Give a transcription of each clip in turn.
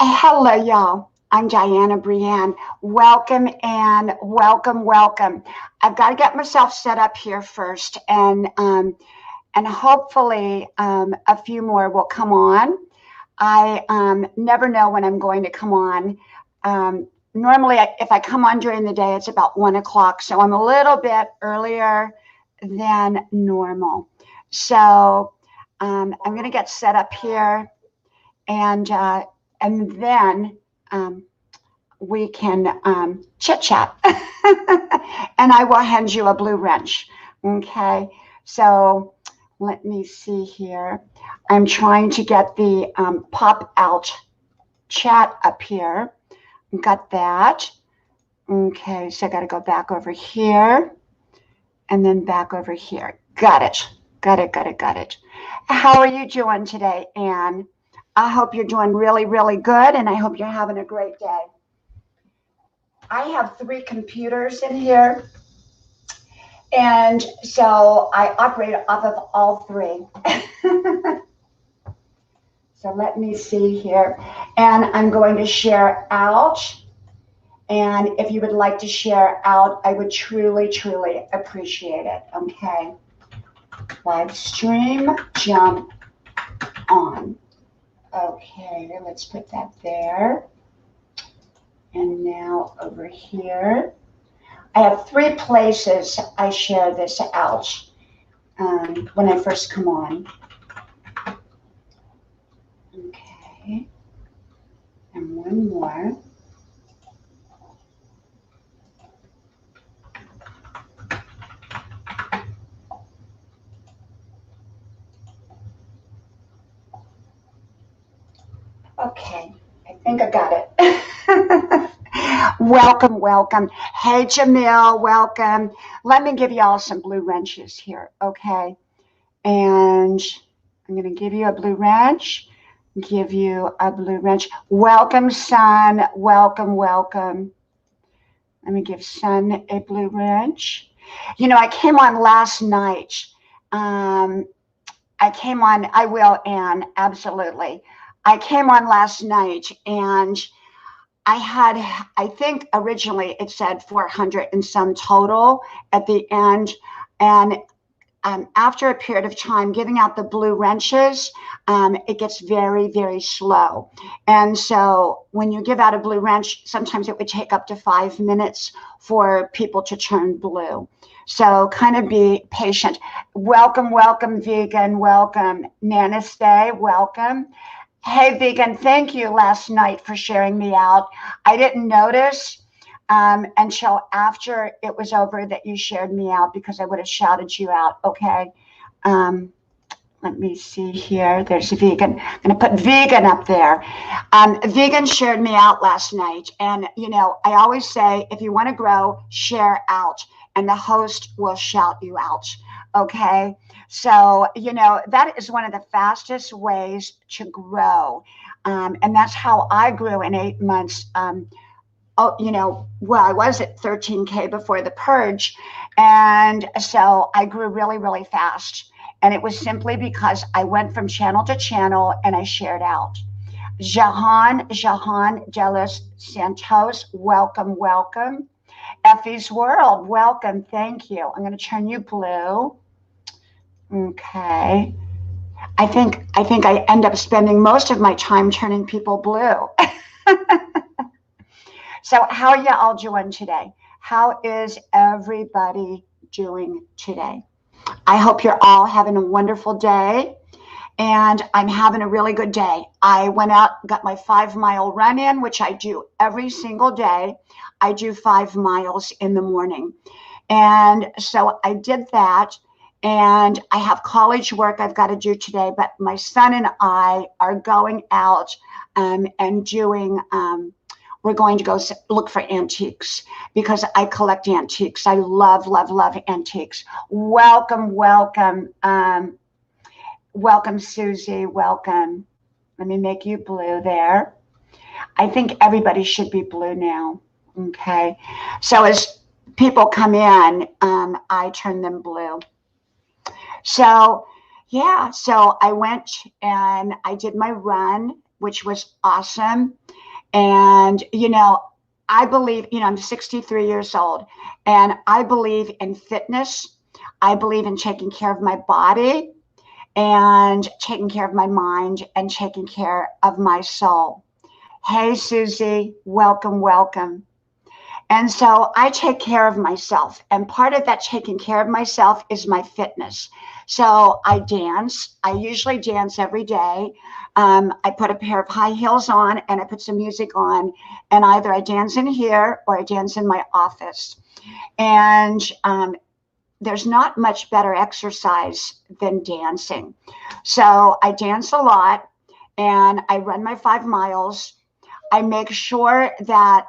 Hello, y'all. I'm Diana Brienne. Welcome and welcome, welcome. I've got to get myself set up here first, and hopefully a few more will come on. I never know when I'm going to come on. Normally, if I come on during the day, it's about 1 o'clock, so I'm a little bit earlier than normal. So I'm going to get set up here, and uh, and then we can chit chat, and I will hand you a blue wrench. Okay, so let me see here. I'm trying to get the pop out chat up here. Got that. Okay, so I got to go back over here and then back over here. Got it. Got it. Got it. Got it. How are you doing today, Anne? I hope you're doing really, really good, and I hope you're having a great day. I have 3 computers in here, and so I operate off of all 3. So let me see here, and I'm going to share out, and if you would like to share out, I would truly, truly appreciate it. Okay, live stream, jump on. Okay, let's put that there. And now over here, I have 3 places I share this out when I first come on. Okay, and one more. Okay, I think I got it. Welcome, welcome. Hey, Jamil, welcome. Let me give y'all some blue wrenches here, okay? And I'm going to give you a blue wrench, give you a blue wrench. Welcome, Sun. Welcome, welcome. Let me give Sun a blue wrench. You know, I came on last night. I will, Anne, absolutely. I came on last night, and I think originally it said 400 and some total at the end. And after a period of time giving out the blue wrenches, it gets very, very slow. And so when you give out a blue wrench, sometimes it would take up to 5 minutes for people to turn blue. So kind of be patient. Welcome, welcome, Vegan. Welcome. Nanaste, welcome. Hey, Vegan, thank you last night for sharing me out. I didn't notice until after it was over that you shared me out, because I would have shouted you out. Okay. Let me see here. There's a Vegan. I'm going to put Vegan up there. Vegan shared me out last night. And, you know, I always say, if you want to grow, share out, and the host will shout you out. Okay. So, you know, that is one of the fastest ways to grow. And that's how I grew in 8 months. You know, well, I was at 13K before the purge. And so I grew really, really fast. And it was simply because I went from channel to channel and I shared out. Jahan Delis Santos, welcome, welcome. Effie's World, welcome, thank you. I'm going to turn you blue. Okay. I think I end up spending most of my time turning people blue. So how are you all doing today? How is everybody doing today? I hope you're all having a wonderful day, and I'm having a really good day. I went out, got my 5-mile run in, which I do every single day. I do 5 miles in the morning. And so I did that, and I have college work I've got to do today, but my son and I are going out and doing we're going to go look for antiques, because I collect antiques. I love, love, love antiques. Welcome, welcome. Welcome, Susie. Welcome. Let me make you blue there. I think everybody should be blue now. Okay. So as people come in, I turn them blue. So, yeah. So I went and I did my run, which was awesome. And, I believe, I'm 63 years old, and I believe in fitness. I believe in taking care of my body and taking care of my mind and taking care of my soul. Hey, Susie, welcome, welcome. And so I take care of myself. And part of that taking care of myself is my fitness. So I dance. I usually dance every day. I put a pair of high heels on and I put some music on. And either I dance in here or I dance in my office. And there's not much better exercise than dancing. So I dance a lot and I run my 5 miles. I make sure that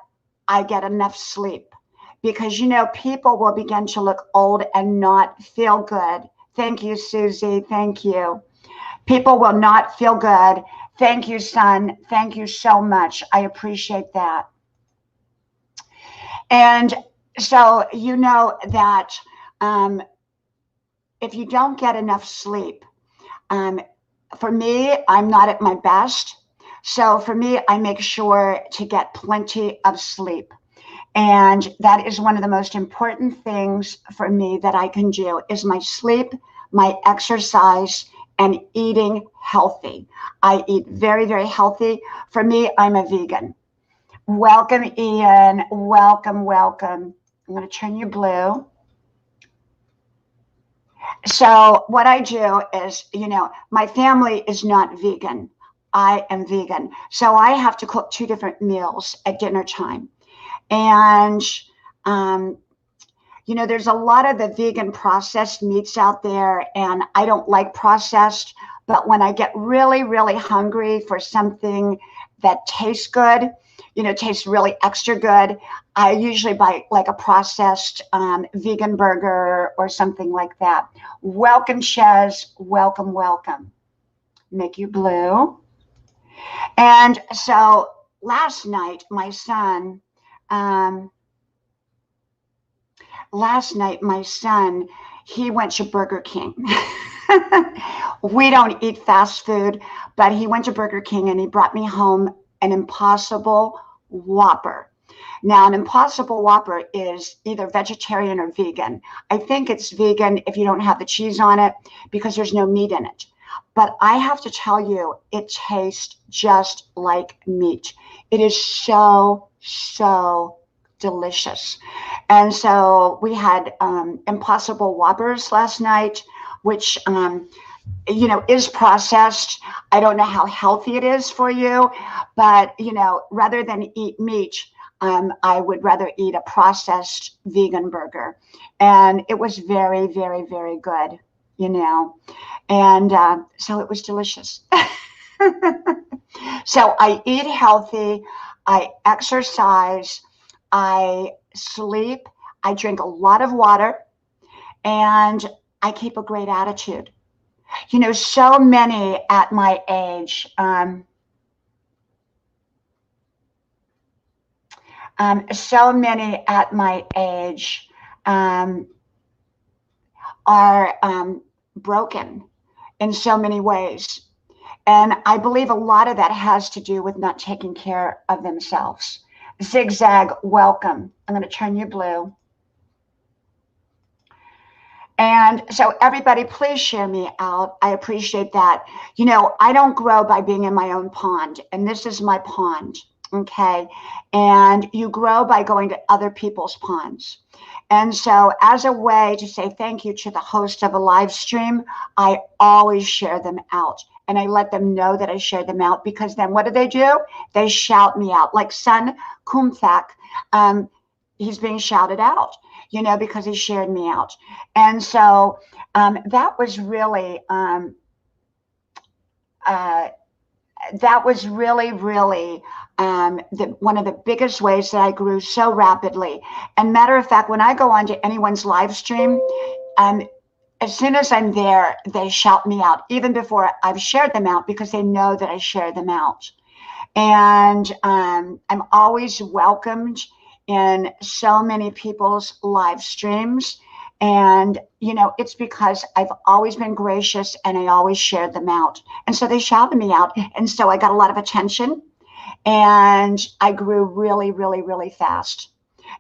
I get enough sleep because, people will begin to look old and not feel good. Thank you, Susie. Thank you. People will not feel good. Thank you, son. Thank you so much. I appreciate that. And so, that if you don't get enough sleep, for me, I'm not at my best. So for me, I make sure to get plenty of sleep. And that is one of the most important things for me that I can do is my sleep, my exercise, and eating healthy. I eat very, very healthy. For me, I'm a vegan. Welcome, Ian. Welcome, welcome. I'm going to turn you blue. So what I do is, my family is not vegan. I am vegan. So I have to cook 2 different meals at dinner time. And, there's a lot of the vegan processed meats out there, and I don't like processed. But when I get really, really hungry for something that tastes good, tastes really extra good, I usually buy like a processed vegan burger or something like that. Welcome, Chez. Welcome, welcome. Make you blue. And so last night, my son, he went to Burger King. We don't eat fast food, but he went to Burger King and he brought me home an Impossible Whopper. Now, an Impossible Whopper is either vegetarian or vegan. I think it's vegan if you don't have the cheese on it because there's no meat in it. But I have to tell you, it tastes just like meat. It is so, so delicious. And so we had Impossible Whoppers last night, which, is processed. I don't know how healthy it is for you, but, rather than eat meat, I would rather eat a processed vegan burger. And it was very, very, very good, And so it was delicious. So I eat healthy, I exercise, I sleep, I drink a lot of water, and I keep a great attitude. So many at my age, are broken in so many ways. And I believe a lot of that has to do with not taking care of themselves. Zigzag, welcome. I'm going to turn you blue. And so everybody, please share me out. I appreciate that. I don't grow by being in my own pond, and this is my pond, okay? And you grow by going to other people's ponds. And so as a way to say thank you to the host of a live stream, I always share them out. And I let them know that I shared them out because then what do? They shout me out. Like Sun Kumthak, he's being shouted out, because he shared me out. And so that was really, really one of the biggest ways that I grew so rapidly. And matter of fact, when I go onto anyone's live stream, as soon as I'm there, they shout me out, even before I've shared them out, because they know that I share them out. And I'm always welcomed in so many people's live streams. And, you know, it's because I've always been gracious and I always shared them out. And so they shouted me out. And so I got a lot of attention and I grew really, really, really fast.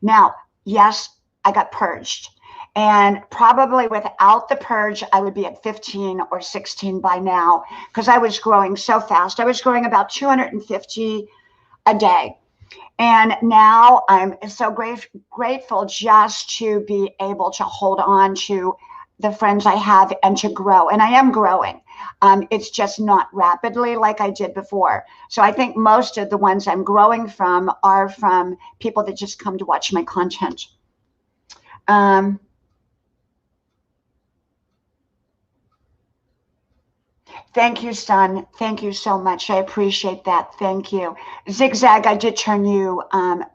Now, yes, I got purged. And probably without the purge, I would be at 15 or 16 by now because I was growing so fast. I was growing about 250 a day. And now I'm so grateful just to be able to hold on to the friends I have and to grow. And I am growing. It's just not rapidly like I did before. So I think most of the ones I'm growing from are from people that just come to watch my content. Thank you, son. Thank you so much. I appreciate that. Thank you. Zigzag, I did turn you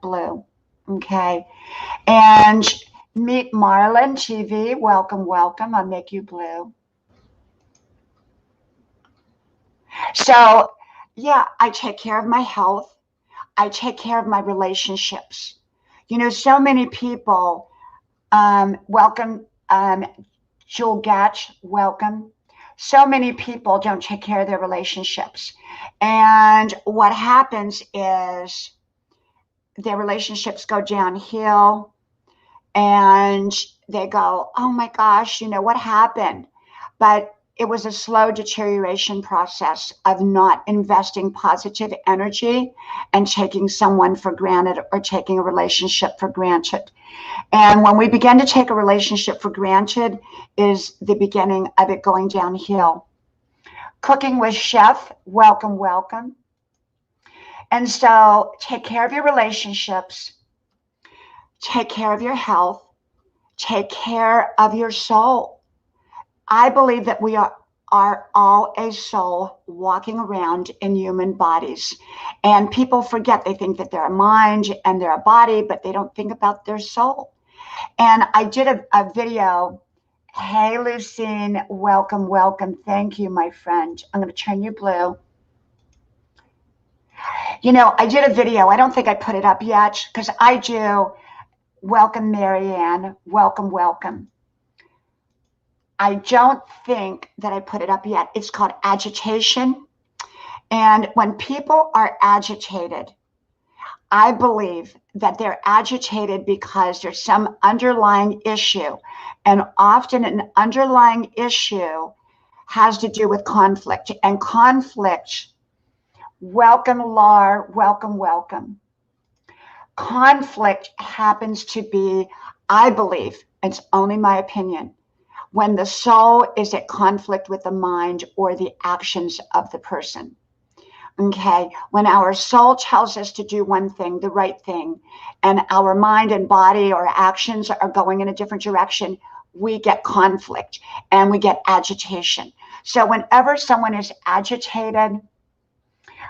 blue. Okay. And meet Marlon TV. Welcome, welcome. I'll make you blue. So, yeah, I take care of my health. I take care of my relationships. You know, so many people, welcome, Jewel Gatch, welcome. So many people don't take care of their relationships. And what happens is their relationships go downhill and they go, oh my gosh, you know, what happened? But it was a slow deterioration process of not investing positive energy and taking someone for granted or taking a relationship for granted. And when we begin to take a relationship for granted is the beginning of it going downhill. Cooking with Chef, welcome, welcome. And so take care of your relationships, take care of your health, take care of your soul. I believe that we are all a soul walking around in human bodies. And people forget, they think that they're a mind and they're a body, but they don't think about their soul. And I did a video. Hey, Lucine, welcome, welcome. Thank you, my friend. I'm going to turn you blue. You know, I did a video. I don't think I put it up yet because I do. Welcome, Marianne. Welcome, welcome. I don't think that I put it up yet. It's called agitation. And when people are agitated, I believe that they're agitated because there's some underlying issue. And often an underlying issue has to do with conflict. And conflict, welcome, Lar, welcome, welcome. Conflict happens to be, I believe, it's only my opinion, when the soul is at conflict with the mind or the actions of the person. Okay, when our soul tells us to do one thing, the right thing, and our mind and body or actions are going in a different direction, we get conflict and we get agitation. So whenever someone is agitated,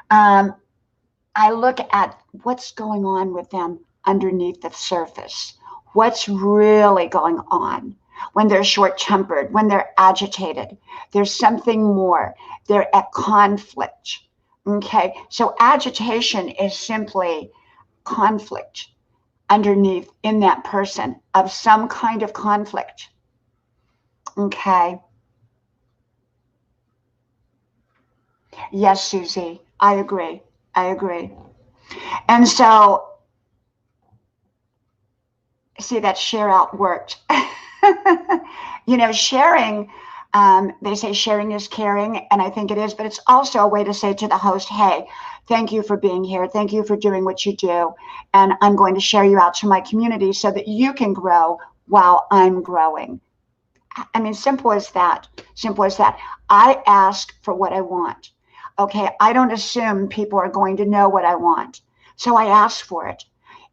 I look at what's going on with them underneath the surface. What's really going on? When they're short-tempered, when they're agitated, there's something more. They're at conflict. Okay, so agitation is simply conflict underneath in that person of some kind of conflict. Okay. Yes, Susie, I agree. I agree. And so, see, that share out worked. You know, sharing, they say sharing is caring, and I think it is, but it's also a way to say to the host, hey, thank you for being here. Thank you for doing what you do. And I'm going to share you out to my community so that you can grow while I'm growing. I mean, simple as that. Simple as that. I ask for what I want. Okay, I don't assume people are going to know what I want. So I ask for it.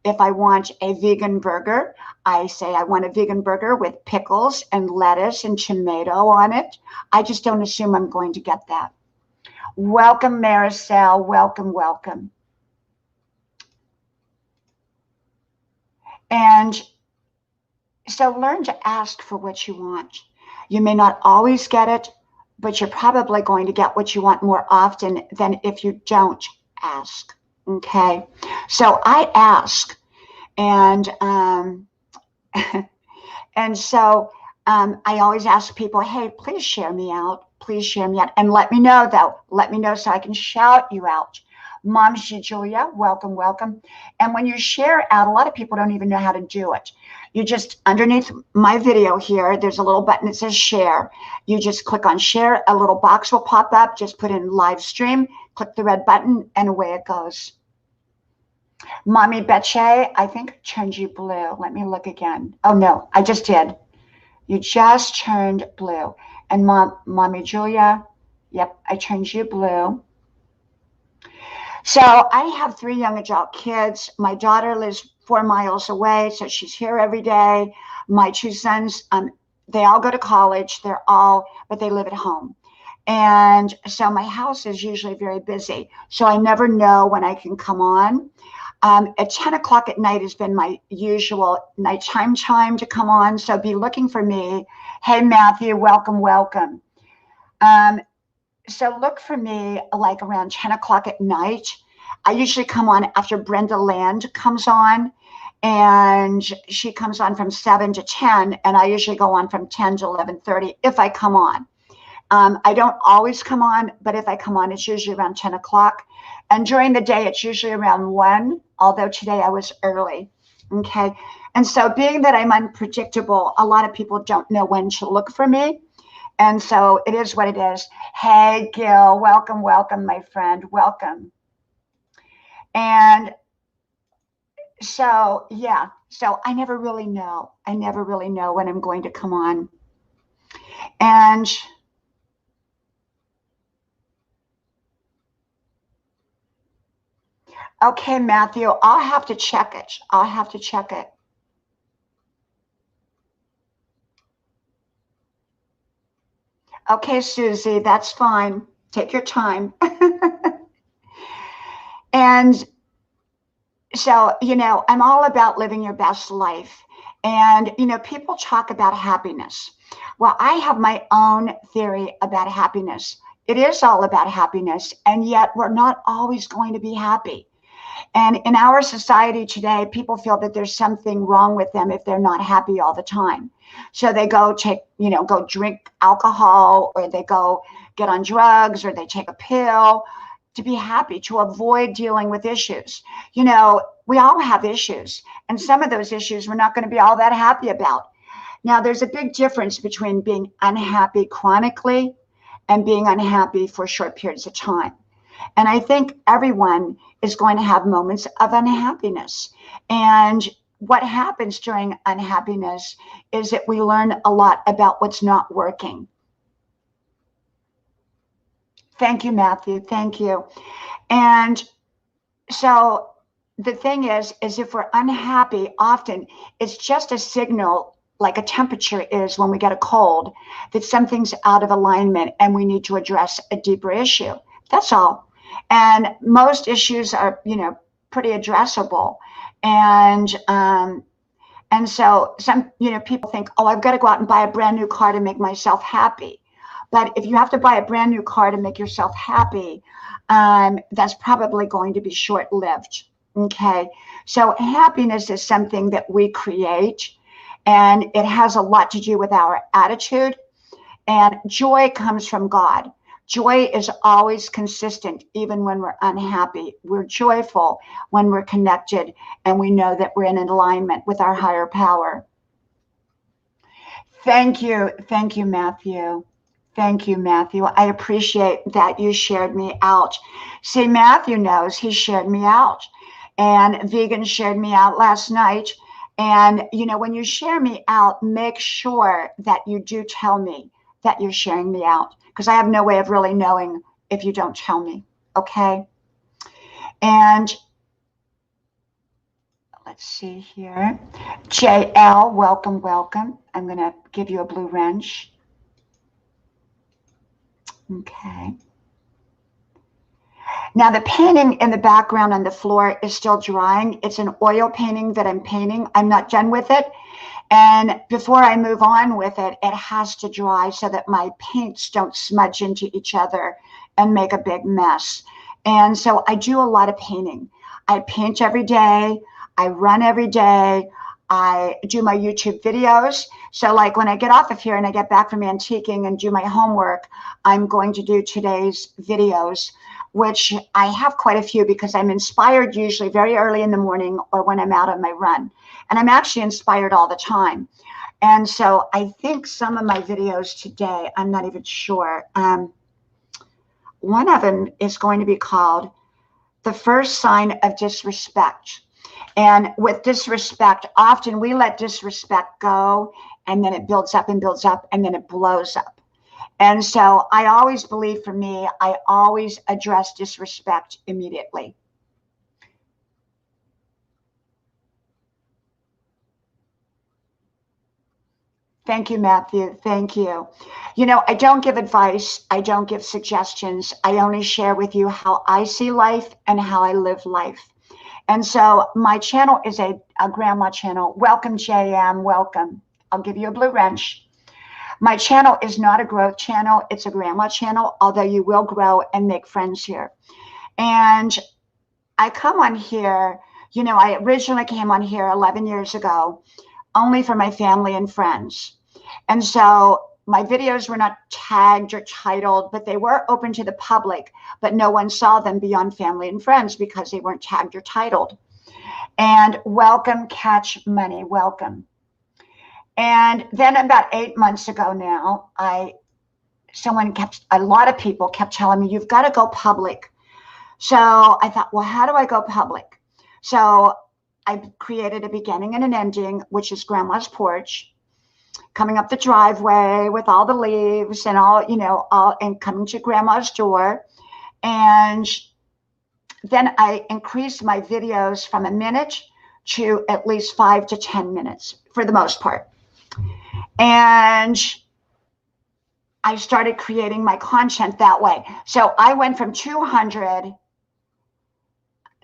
If I want a vegan burger, I say I want a vegan burger with pickles and lettuce and tomato on it. I just don't assume I'm going to get that. Welcome, Maricel. Welcome, welcome. And so learn to ask for what you want. You may not always get it, but you're probably going to get what you want more often than if you don't ask. Okay, so I ask, and And so I always ask people, hey, please share me out. Please share me out. And let me know, though. Let me know so I can shout you out. Mom, Julia, welcome, welcome. And when you share out, a lot of people don't even know how to do it. You just, underneath my video here, there's a little button that says share. You just click on share. A little box will pop up. Just put in live stream, click the red button, and away it goes. Mommy Betche, I think turned you blue. Let me look again. Oh, no, I just did. You just turned blue. And Mommy Julia, yep, I turned you blue. So I have 3 young adult kids. My daughter lives 4 miles away, so she's here every day. My 2 sons, they all go to college. But they live at home. And so my house is usually very busy. So I never know when I can come on. At 10 o'clock at night has been my usual nighttime time to come on. So be looking for me. Hey, Matthew, welcome, welcome. So look for me like around 10 o'clock at night. I usually come on after Brenda Land comes on, and she comes on from 7 to 10, and I usually go on from 10 to 11:30 if I come on. I don't always come on, but if I come on, it's usually around 10 o'clock. And during the day, it's usually around 1, although today I was early. Okay. And so being that I'm unpredictable, a lot of people don't know when to look for me. And so it is what it is. Hey, Gil, welcome, welcome, my friend, welcome. And so, yeah, so I never really know. I never really know when I'm going to come on. And okay, Matthew, I'll have to check it. I'll have to check it. Okay, Susie, that's fine. Take your time. And so, I'm all about living your best life. And, people talk about happiness. Well, I have my own theory about happiness. It is all about happiness, and yet we're not always going to be happy. And in our society today, people feel that there's something wrong with them if they're not happy all the time. So they go go drink alcohol, or they go get on drugs, or they take a pill to be happy, to avoid dealing with issues. We all have issues, and some of those issues we're not going to be all that happy about. Now, there's a big difference between being unhappy chronically and being unhappy for short periods of time. And I think everyone is going to have moments of unhappiness. And what happens during unhappiness is that we learn a lot about what's not working. Thank you, Matthew. Thank you. And so the thing is if we're unhappy, often it's just a signal, like a temperature is when we get a cold, that something's out of alignment and we need to address a deeper issue. That's all. And most issues are, pretty addressable. And so some, people think, oh, I've got to go out and buy a brand new car to make myself happy. But if you have to buy a brand new car to make yourself happy, that's probably going to be short-lived. Okay. So happiness is something that we create, and it has a lot to do with our attitude. And joy comes from God. Joy is always consistent, even when we're unhappy. We're joyful when we're connected and we know that we're in alignment with our higher power. Thank you. Thank you, Matthew. Thank you, Matthew. I appreciate that you shared me out. See, Matthew knows he shared me out. And Vegan shared me out last night. And, when you share me out, make sure that you do tell me that you're sharing me out, because I have no way of really knowing if you don't tell me. Okay. And let's see here. JL, welcome, welcome. I'm going to give you a blue wrench. Okay. Now the painting in the background on the floor is still drying. It's an oil painting that I'm painting. I'm not done with it. And before I move on with it, it has to dry so that my paints don't smudge into each other and make a big mess. And so I do a lot of painting. I paint every day. I run every day. I do my YouTube videos. So like when I get off of here and I get back from antiquing and do my homework, I'm going to do today's videos, which I have quite a few because I'm inspired usually very early in the morning or when I'm out on my run. And I'm actually inspired all the time. And so I think some of my videos today, I'm not even sure. One of them is going to be called The First Sign of Disrespect. And with disrespect, often we let disrespect go and then it builds up and then it blows up. And so I always believe, for me, I always address disrespect immediately. Thank you, Matthew. Thank you. You know, I don't give advice. I don't give suggestions. I only share with you how I see life and how I live life. And so my channel is a grandma channel. Welcome, JM. Welcome. I'll give you a blue wrench. My channel is not a growth channel. It's a grandma channel, although you will grow and make friends here. And I come on here, you know, I originally came on here 11 years ago, only for my family and friends. And so my videos were not tagged or titled, but they were open to the public, but no one saw them beyond family and friends because they weren't tagged or titled. And welcome, Catch Money, welcome. And then about 8 months ago now, a lot of people kept telling me, you've got to go public. So I thought, well, how do I go public? So I created a beginning and an ending, which is Grandma's Porch, coming up the driveway with all the leaves and all, you know, and coming to Grandma's door. And then I increased my videos from a minute to at least 5 to 10 minutes for the most part. And I started creating my content that way. So I went from 200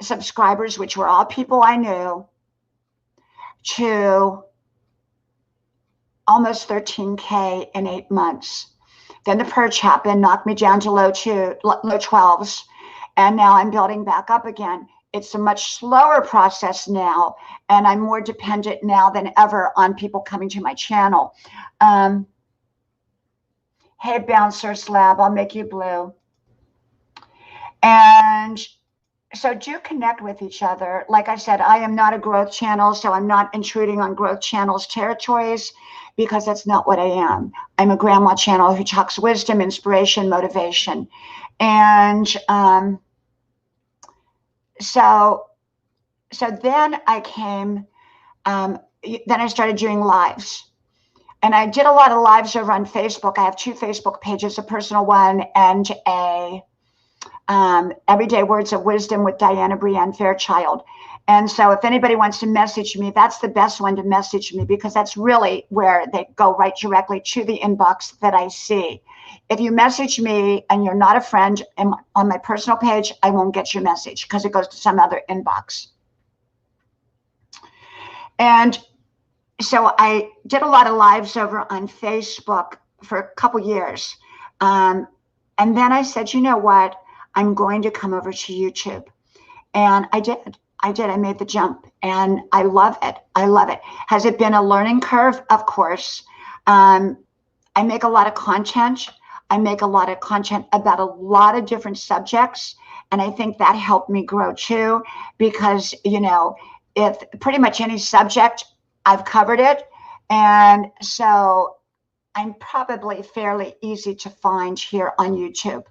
subscribers, which were all people I knew, to almost 13K in 8 months. Then the purge happened, knocked me down to low 12s, and now I'm building back up again. It's a much slower process now, and I'm more dependent now than ever on people coming to my channel. Hey, Bouncer Slab, I'll make you blue. And so do connect with each other. Like I said, I am not a growth channel, so I'm not intruding on growth channels' territories because that's not what I am. I'm a grandma channel who talks wisdom, inspiration, motivation. And so then I came, then I started doing lives. And I did a lot of lives over on Facebook. I have 2 Facebook pages, a personal one and a Everyday Words of Wisdom with Diana Brienne Fairchild. And so if anybody wants to message me, that's the best one to message me because that's really where they go right directly to the inbox that I see. If you message me and you're not a friend on my personal page, I won't get your message because it goes to some other inbox. And so I did a lot of lives over on Facebook for a couple years. And then I said, you know what? I'm going to come over to YouTube. And I did. I made the jump and I love it. I love it. Has it been a learning curve? Of course. I make a lot of content. I make a lot of content about a lot of different subjects. And I think that helped me grow too, because, you know, if pretty much any subject, I've covered it. And so I'm probably fairly easy to find here on YouTube.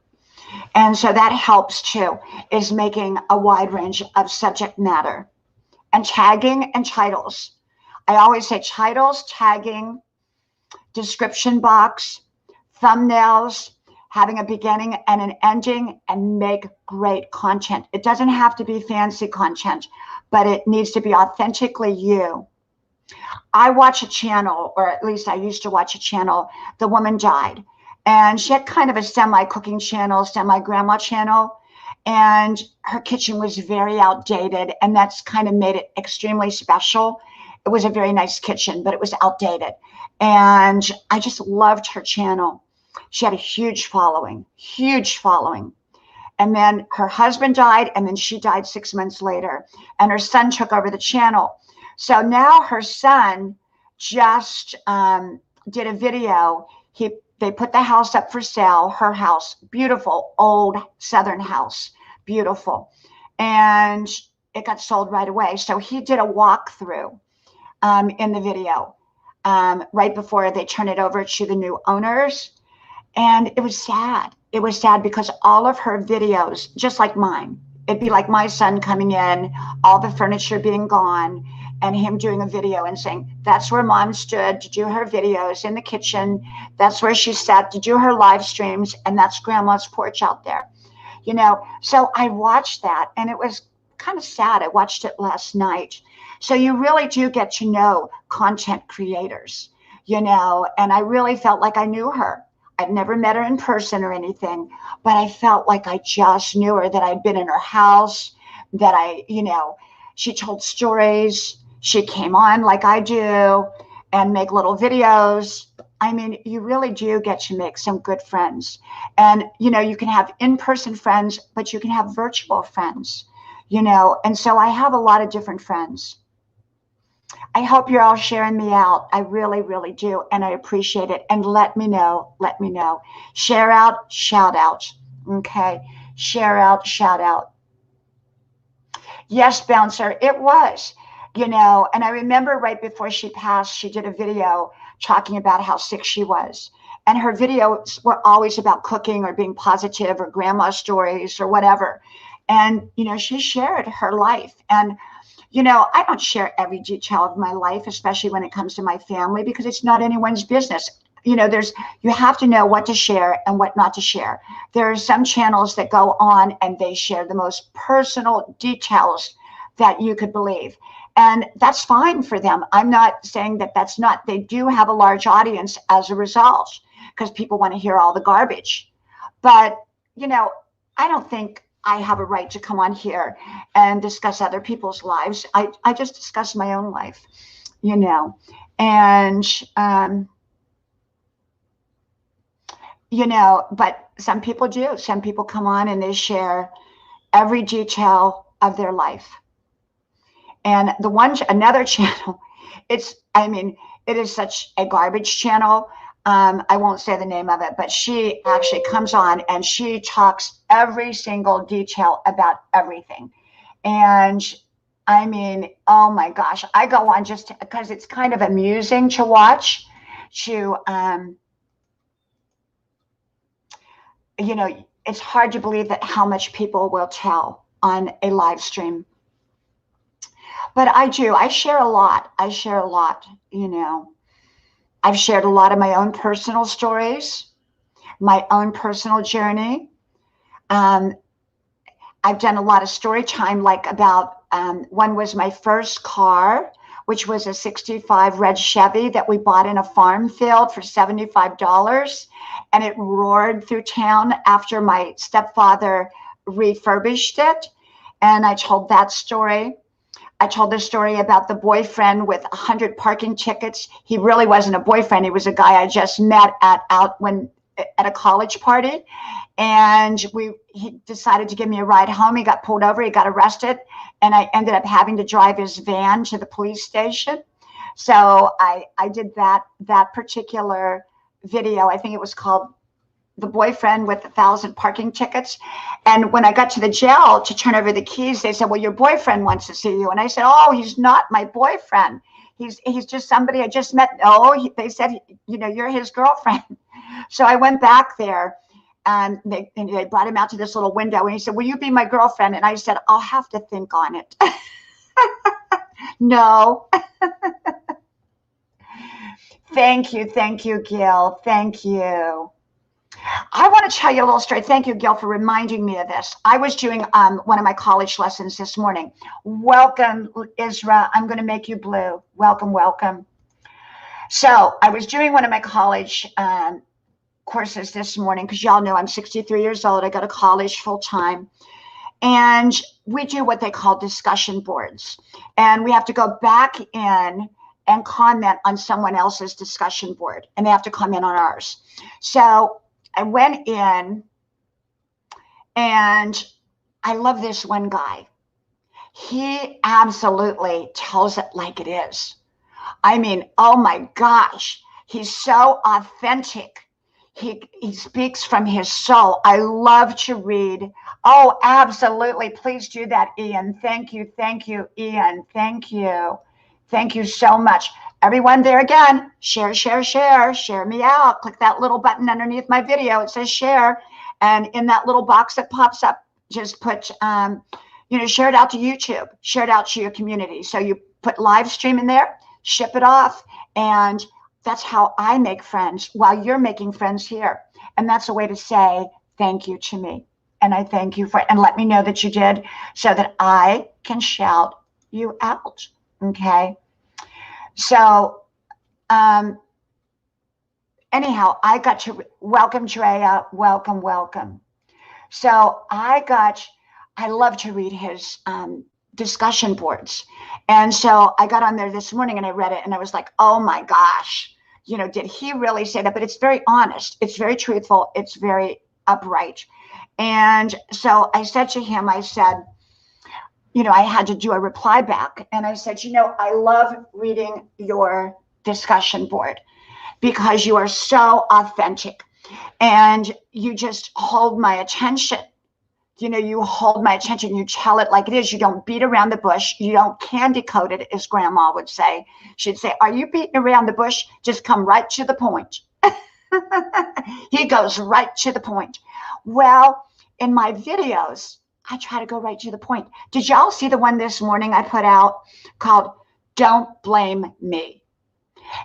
And so that helps too, is making a wide range of subject matter and tagging and titles. I always say titles, tagging, description box, thumbnails, having a beginning and an ending, and make great content. It doesn't have to be fancy content, but it needs to be authentically you. I watch a channel, or at least I used to watch a channel. The woman died. And she had kind of a semi-cooking channel, semi-grandma channel. And her kitchen was very outdated. And that's kind of made it extremely special. It was a very nice kitchen, but it was outdated. And I just loved her channel. She had a huge following, huge following. And then her husband died, and then she died 6 months later. And her son took over the channel. So now her son just did a video. They put the house up for sale, her house, beautiful old Southern house, beautiful. And it got sold right away. So he did a walkthrough in the video right before they turn it over to the new owners. And it was sad. It was sad because all of her videos, just like mine, it'd be like my son coming in, all the furniture being gone, and him doing a video and saying, that's where mom stood to do her videos in the kitchen. That's where she sat to do her live streams. And that's grandma's porch out there. You know, so I watched that and it was kind of sad. I watched it last night. So you really do get to know content creators, you know, and I really felt like I knew her. I've never met her in person or anything, but I felt like I just knew her, that I'd been in her house, that she told stories. She came on like I do and make little videos. I mean, you really do get to make some good friends. And, you can have in-person friends, but you can have virtual friends, and so I have a lot of different friends. I hope you're all sharing me out. I really, really do. And I appreciate it. And let me know. Share out, shout out. Okay. Share out, shout out. Yes, Bouncer, it was, and I remember right before she passed, she did a video talking about how sick she was. And her videos were always about cooking or being positive or grandma stories or whatever. And, she shared her life. And I don't share every detail of my life, especially when it comes to my family, because it's not anyone's business. You have to know what to share and what not to share. There are some channels that go on and they share the most personal details that you could believe. And that's fine for them. I'm not saying that that's not. They do have a large audience as a result because people want to hear all the garbage. But, I don't think I have a right to come on here and discuss other people's lives. I just discuss my own life, and, but some people do. Some people come on and they share every detail of their life. And another channel, it is such a garbage channel. I won't say the name of it, but she actually comes on and she talks every single detail about everything. And oh my gosh, I go on just because it's kind of amusing to watch. It's hard to believe that how much people will tell on a live stream. But I share a lot. I've shared a lot of my own personal stories, my own personal journey. I've done a lot of story time, like about one was my first car, which was a 65 red Chevy that we bought in a farm field for $75. And it roared through town after my stepfather refurbished it. And I told that story. I told the story about the boyfriend with 100 parking tickets. He really wasn't a boyfriend. He was a guy I just met at a college party. And he decided to give me a ride home. He got pulled over. He got arrested. And I ended up having to drive his van to the police station. So I did that particular video. I think it was called The Boyfriend with 1,000 Parking Tickets. And when I got to the jail to turn over the keys, they said, well, your boyfriend wants to see you. And I said, oh, he's not my boyfriend. He's just somebody I just met. No, they said, you're his girlfriend. So I went back there and they brought him out to this little window and he said, will you be my girlfriend? And I said, I'll have to think on it. No. Thank you, Gil. Thank you. I want to tell you a little story. Thank you, Gil, for reminding me of this. I was doing one of my college lessons this morning. Welcome, Isra. I'm going to make you blue. Welcome. So I was doing one of my college courses this morning because y'all know I'm 63 years old. I go to college full time. And we do what they call discussion boards. And we have to go back in and comment on someone else's discussion board. And they have to comment on ours. So I went in and I love this one guy. He absolutely tells it like it is. I mean, oh my gosh, he's so authentic. He speaks from his soul. I love to read. Oh, absolutely. Please do that, Ian. Thank you. Thank you, Ian. Thank you. Thank you so much. Everyone there again, share, share, share, share me out. Click that little button underneath my video. It says share. And in that little box that pops up, just put, share it out to YouTube, share it out to your community. So you put live stream in there, ship it off. And that's how I make friends while you're making friends here. And that's a way to say thank you to me. And I thank you for it. And let me know that you did so that I can shout you out. Okay. So, anyhow, I got to welcome Drea. Welcome, welcome. So I love to read his discussion boards. And so I got on there this morning and I read it and I was like, oh my gosh, did he really say that? But it's very honest. It's very truthful. It's very upright. And so I said to him, I said, I had to do a reply back. And I said, I love reading your discussion board because you are so authentic and you just hold my attention. You hold my attention, you tell it like it is. You don't beat around the bush. You don't candy coat it, as grandma would say. She'd say, are you beating around the bush? Just come right to the point. He goes right to the point. Well, in my videos, I try to go right to the point. Did y'all see the one this morning I put out called Don't Blame Me?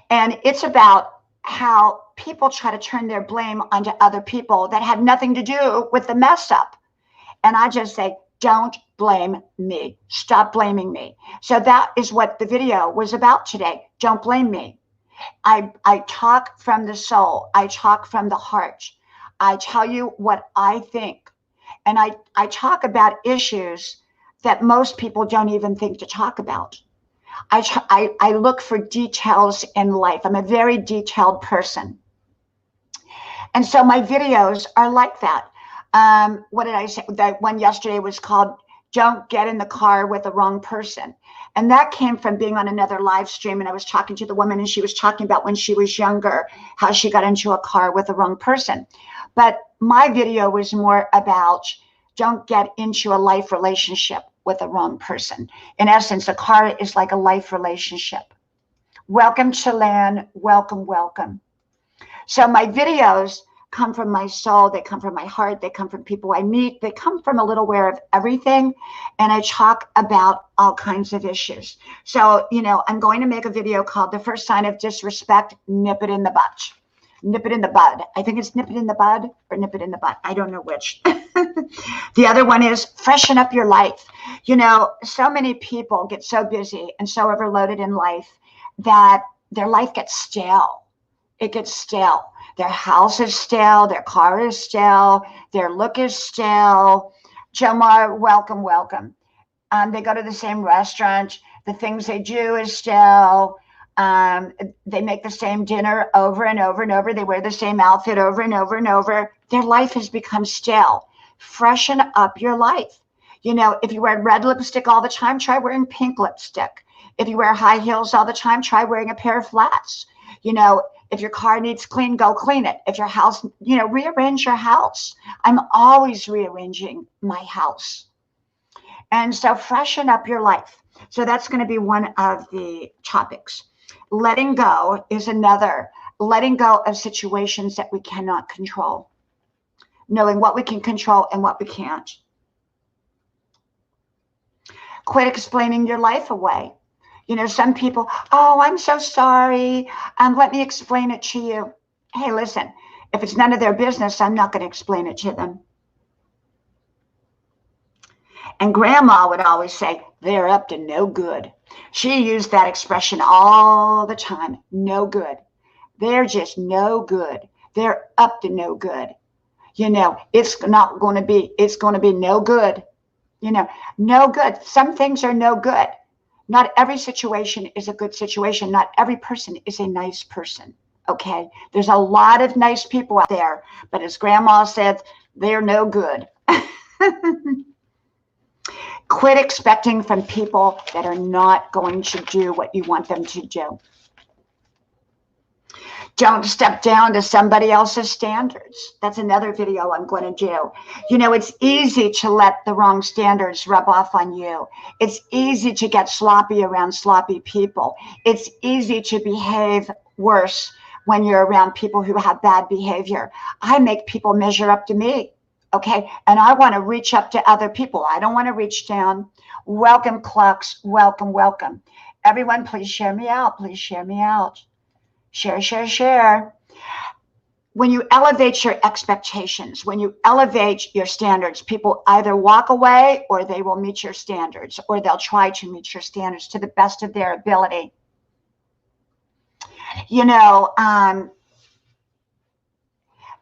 And it's about how people try to turn their blame onto other people that had nothing to do with the mess up. And I just say, don't blame me. Stop blaming me. So that is what the video was about today. Don't blame me. I talk from the soul. I talk from the heart. I tell you what I think. And I talk about issues that most people don't even think to talk about. I look for details in life. I'm a very detailed person. And so my videos are like that. What did I say? That one yesterday was called Don't Get in the Car with the Wrong Person. And that came from being on another live stream. And I was talking to the woman and she was talking about when she was younger, how she got into a car with the wrong person. But my video was more about don't get into a life relationship with the wrong person. In essence, a car is like a life relationship. Welcome, Chelan. Welcome, welcome. So my videos come from my soul, they come from my heart, they come from people I meet, they come from a little aware of everything, and I talk about all kinds of issues. So, I'm going to make a video called The First Sign of Disrespect, Nip It in the Butt. Nip it in the bud. I think it's nip it in the bud or nip it in the butt. I don't know which. The other one is freshen up your life. So many people get so busy and so overloaded in life that their life gets stale. It gets stale. Their house is stale. Their car is stale. Their look is stale. Jomar, welcome, welcome. They go to the same restaurant. The things they do is stale. They make the same dinner over and over and over. They wear the same outfit over and over and over. Their life has become stale. Freshen up your life. If you wear red lipstick all the time, try wearing pink lipstick. If you wear high heels all the time, try wearing a pair of flats. If your car needs clean, go clean it. If your house, rearrange your house. I'm always rearranging my house. And so freshen up your life. So that's going to be one of the topics. Letting go is another. Letting go of situations that we cannot control. Knowing what we can control and what we can't. Quit explaining your life away. Some people, oh, I'm so sorry. Let me explain it to you. Hey, listen, if it's none of their business, I'm not going to explain it to them. And grandma would always say, they're up to no good. She used that expression all the time. No good. They're just no good. They're up to no good. It's going to be no good. No good. Some things are no good. Not every situation is a good situation. Not every person is a nice person. Okay. There's a lot of nice people out there, but as grandma said, they're no good. Quit expecting from people that are not going to do what you want them to do. Don't step down to somebody else's standards. That's another video I'm going to do. You know, it's easy to let the wrong standards rub off on you. It's easy to get sloppy around sloppy people. It's easy to behave worse when you're around people who have bad behavior. I make people measure up to me, okay? And I want to reach up to other people. I don't want to reach down. Welcome, Clucks. Welcome, welcome. Everyone, please share me out. Please share me out. Share, share, share. When you elevate your expectations, when you elevate your standards, people either walk away or they will meet your standards, or they'll try to meet your standards to the best of their ability. You know,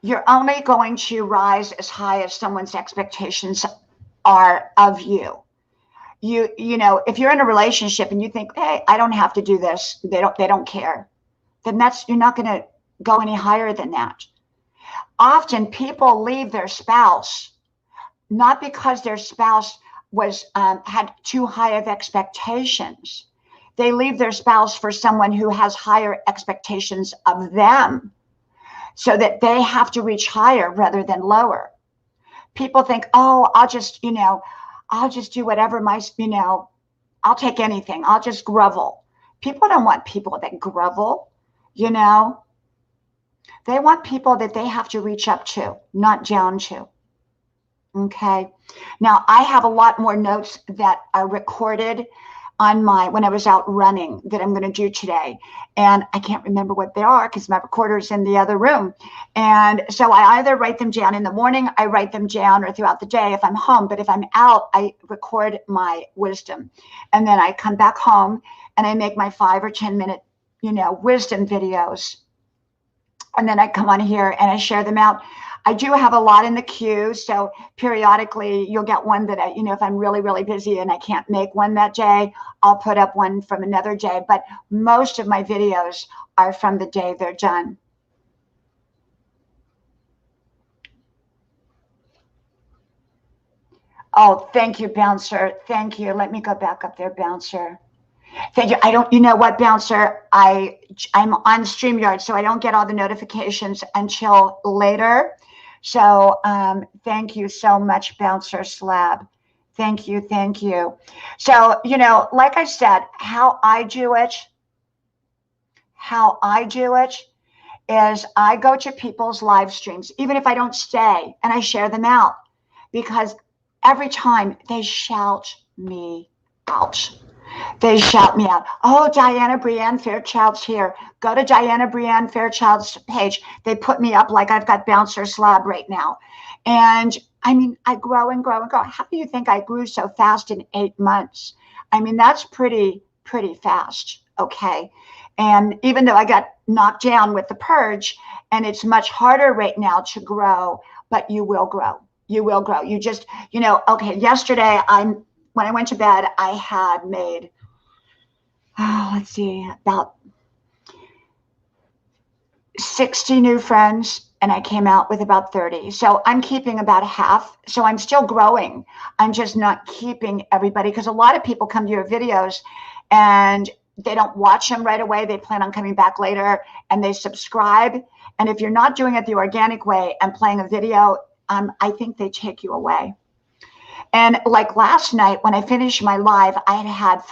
you're only going to rise as high as someone's expectations are of you. You know, if you're in a relationship and you think, hey, I don't have to do this, they don't care, then you're not going to go any higher than that. Often people leave their spouse not because their spouse was had too high of expectations. They leave their spouse for someone who has higher expectations of them, so that they have to reach higher rather than lower. People think, oh, I'll just do whatever I'll take anything. I'll just grovel. People don't want people that grovel. You know, they want people that they have to reach up to, not down to. Okay. Now, I have a lot more notes that are recorded on when I was out running that I'm going to do today. And I can't remember what they are because my recorder's in the other room. And so I either write them down in the morning, I write them down, or throughout the day if I'm home. But if I'm out, I record my wisdom. And then I come back home and I make my 5 or 10 minute wisdom videos. And then I come on here and I share them out. I do have a lot in the queue. So periodically you'll get one that if I'm really, really busy and I can't make one that day, I'll put up one from another day. But most of my videos are from the day they're done. Oh, thank you, Bouncer. Thank you. Let me go back up there, Bouncer. Thank you. You know what, Bouncer? I'm on StreamYard, so I don't get all the notifications until later. So thank you so much, Bouncer Slab. Thank you. Thank you. So, like I said, how I do it is I go to people's live streams, even if I don't stay, and I share them out, because every time they shout me out. They shout me out. Oh, Diana Brienne Fairchild's here. Go to Diana Brienne Fairchild's page. They put me up like I've got Bouncer Slab right now. And I mean, I grow and grow and grow. How do you think I grew so fast in 8 months? I mean, that's pretty fast. Okay. And even though I got knocked down with the purge, and it's much harder right now to grow, but you will grow. You will grow. You just, okay, yesterday when I went to bed, I had made, about 60 new friends, and I came out with about 30. So I'm keeping about half. So I'm still growing. I'm just not keeping everybody, because a lot of people come to your videos and they don't watch them right away. They plan on coming back later and they subscribe. And if you're not doing it the organic way and playing a video, I think they take you away. And like last night when I finished my live, I had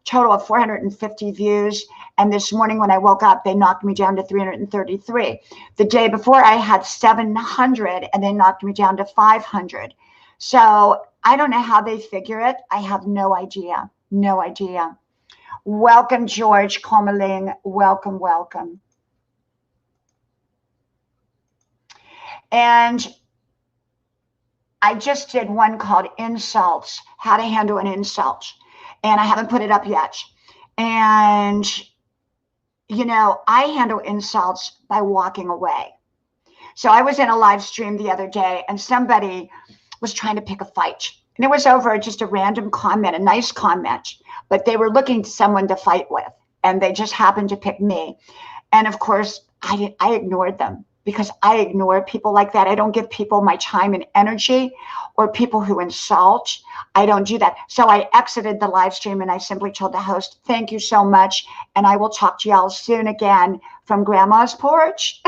total of 450 views. And this morning when I woke up, they knocked me down to 333. The day before I had 700 and they knocked me down to 500. So I don't know how they figure it. I have no idea. No idea. Welcome, George Comaling. Welcome, welcome. And I just did one called Insults, how to handle an insult. And I haven't put it up yet. And, I handle insults by walking away. So I was in a live stream the other day and somebody was trying to pick a fight. And it was over just a random comment, a nice comment, but they were looking for someone to fight with. And they just happened to pick me. And of course, I ignored them. because I ignore people like that. I don't give people my time and energy, or people who insult. I don't do that. So I exited the live stream and I simply told the host, thank you so much. And I will talk to y'all soon again from Grandma's porch.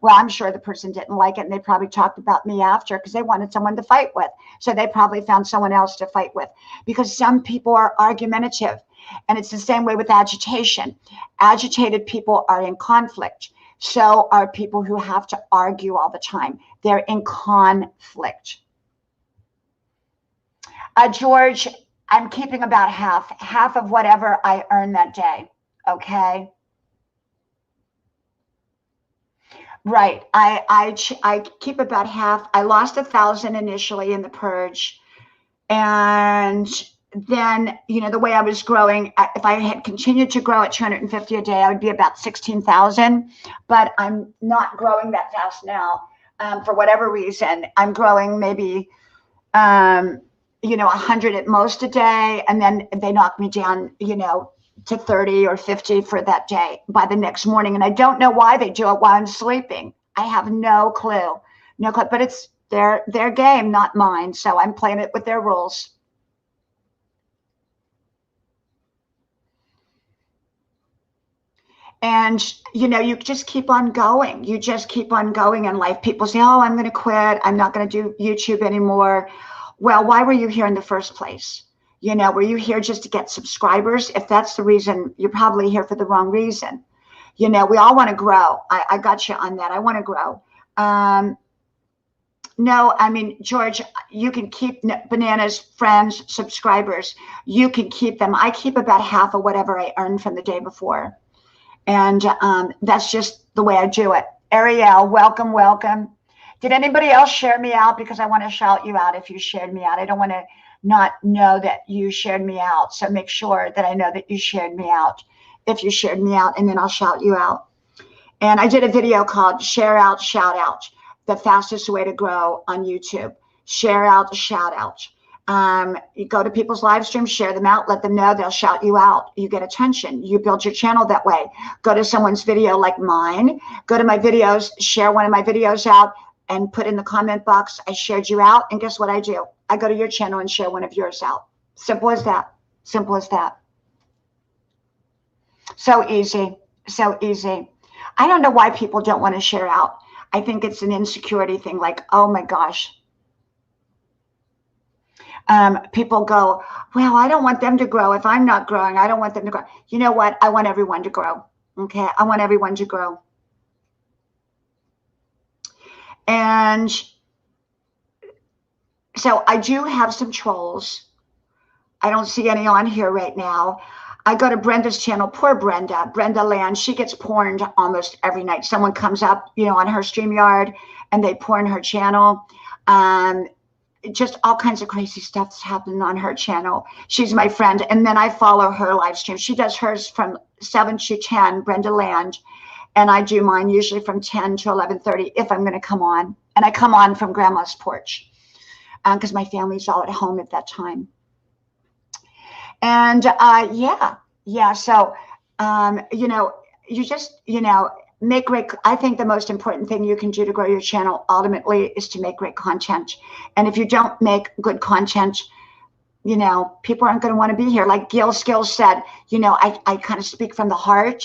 Well, I'm sure the person didn't like it, and they probably talked about me after because they wanted someone to fight with. So they probably found someone else to fight with, because some people are argumentative. And it's the same way with agitation. Agitated people are in conflict. So are people who have to argue all the time. They're in conflict. George, I'm keeping about half of whatever I earn that day. Okay. Right. I keep about half. I lost 1,000 initially in the purge. And then, the way I was growing, if I had continued to grow at 250 a day, I would be about 16,000. But I'm not growing that fast now, for whatever reason. I'm growing maybe, 100 at most a day. And then they knock me down, to 30 or 50 for that day by the next morning. And I don't know why they do it while I'm sleeping. I have no clue. No clue. But it's their game, not mine. So I'm playing it with their rules. And, you just keep on going. You just keep on going in life. People say, oh, I'm going to quit. I'm not going to do YouTube anymore. Well, why were you here in the first place? Were you here just to get subscribers? If that's the reason, you're probably here for the wrong reason. We all want to grow. I got you on that. I want to grow. No, I mean, George, you can keep Bananas, friends, subscribers. You can keep them. I keep about half of whatever I earned from the day before. And that's just the way I do it. Ariel, welcome, welcome. Did anybody else share me out? Because I want to shout you out if you shared me out. I don't want to not know that you shared me out. So make sure that I know that you shared me out if you shared me out, and then I'll shout you out. And I did a video called Share Out, Shout Out, the fastest way to grow on YouTube. Share out, shout out. You go to people's live streams, share them out, let them know, they'll shout you out. You get attention. You build your channel that way. Go to someone's video like mine. Go to my videos, share one of my videos out, and put in the comment box, I shared you out. And guess what I do? I go to your channel and share one of yours out. Simple as that. Simple as that. So easy. So easy. I don't know why people don't want to share out. I think it's an insecurity thing. Like, oh my gosh. People go, well, I don't want them to grow. If I'm not growing, I don't want them to grow. You know what? I want everyone to grow. Okay. I want everyone to grow. And so I do have some trolls. I don't see any on here right now. I go to Brenda's channel. Poor Brenda, Brenda Land. She gets porned almost every night. Someone comes up, on her StreamYard, and they porn her channel. Just all kinds of crazy stuff's happening on her channel. She's my friend. And then I follow her live stream. She does hers from 7 to 10, Brenda Land. And I do mine usually from 10 to 11:30 if I'm going to come on. And I come on from Grandma's porch because my family's all at home at that time. And yeah. So, you just, make great. I think the most important thing you can do to grow your channel ultimately is to make great content. And if you don't make good content, people aren't going to want to be here. Like Gil Skills said, I kind of speak from the heart.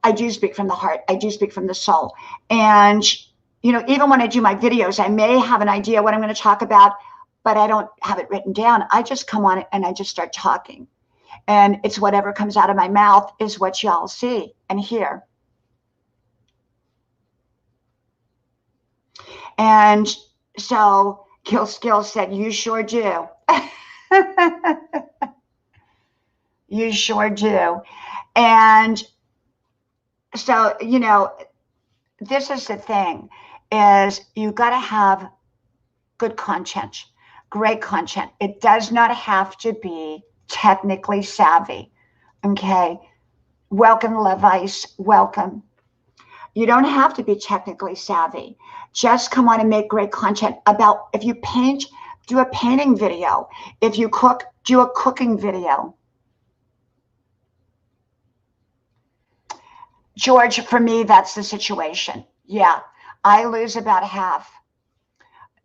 I do speak from the heart. I do speak from the soul. And, even when I do my videos, I may have an idea what I'm going to talk about, but I don't have it written down. I just come on and I just start talking. And it's whatever comes out of my mouth is what y'all see and hear. And so Gil Skills said, you sure do. You sure do. And so, this is the thing, is you got to have good content, great content. It does not have to be technically savvy. Okay. Welcome, Levice. Welcome. You don't have to be technically savvy. Just come on and make great content about, if you paint, do a painting video. If you cook, do a cooking video. George, for me, that's the situation. Yeah, I lose about half.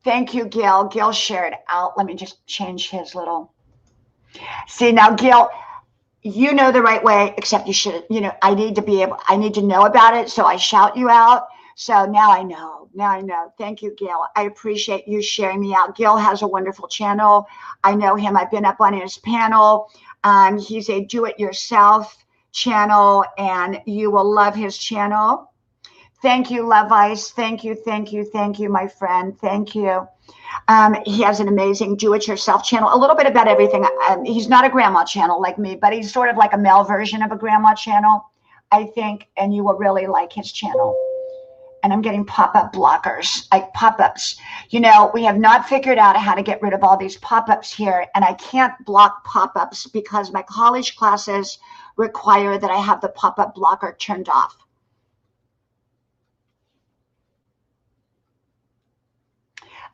Thank you, Gil. Gil shared out. Let me just change his little. See, now, Gil, you know the right way, except you should, I need to know about it. So I shout you out. So now I know. Now I know. Thank you, Gil. I appreciate you sharing me out. Gil has a wonderful channel. I know him. I've been up on his panel. He's a do-it-yourself channel, and you will love his channel. Thank you, Love Ice. Thank you, thank you, thank you, my friend. Thank you. He has an amazing do-it-yourself channel, a little bit about everything. He's not a grandma channel like me, but he's sort of like a male version of a grandma channel, I think, and you will really like his channel. And I'm getting pop-up blockers, like pop-ups. We have not figured out how to get rid of all these pop-ups here, and I can't block pop-ups because my college classes require that I have the pop-up blocker turned off.